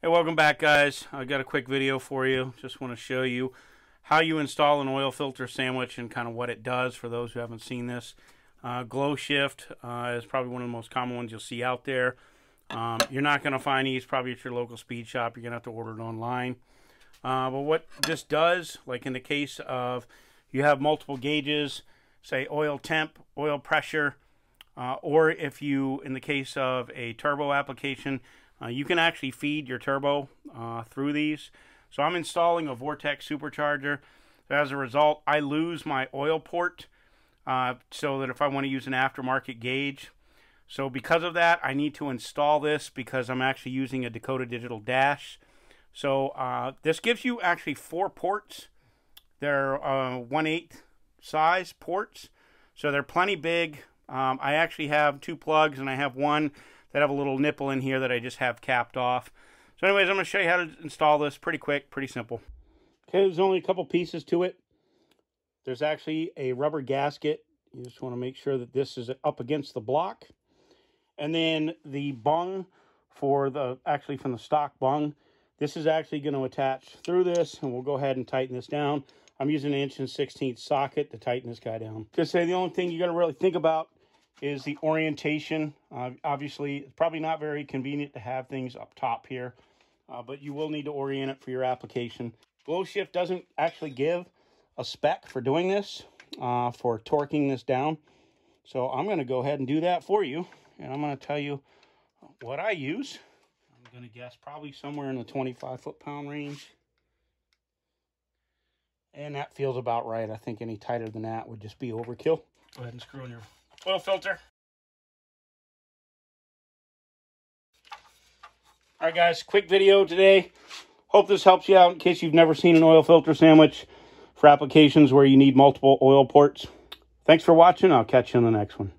Hey, welcome back, guys. I got a quick video for you. Just want to show you how you install an oil filter sandwich and kind of what it does for those who haven't seen this. Glow shift is probably one of the most common ones you'll see out there. You're not going to find these probably at your local speed shop. You're going to have to order it online. But what this does, like in the case of you have multiple gauges, say oil temp, oil pressure, or if you, in the case of a turbo application, you can actually feed your turbo through these. So I'm installing a Vortex supercharger. As a result, I lose my oil port so that if I want to use an aftermarket gauge. So because of that, I need to install this because I'm actually using a Dakota Digital Dash. So this gives you actually 4 ports. They're 1/8 size ports. So they're plenty big. I actually have 2 plugs and I have one that have a little nipple in here that I just have capped off. So anyways, I'm going to show you how to install this. Pretty quick, pretty simple. Okay, there's only a couple pieces to it. There's actually a rubber gasket. You just want to make sure that this is up against the block. And then the bung for the, actually from the stock bung, this is actually going to attach through this, and we'll go ahead and tighten this down. I'm using an 1/16" socket to tighten this guy down. Just say the only thing you got to really think about is the orientation. Obviously, it's probably not very convenient to have things up top here, but you will need to orient it for your application. Glow shift doesn't actually give a spec for doing this, for torquing this down. So I'm going to go ahead and do that for you, and I'm going to tell you what I use. I'm going to guess probably somewhere in the 25 foot-pound range. And that feels about right. I think any tighter than that would just be overkill. Go ahead and screw in your oil filter. All right, guys, quick video today. Hope this helps you out in case you've never seen an oil filter sandwich for applications where you need multiple oil ports. Thanks for watching. I'll catch you in the next one.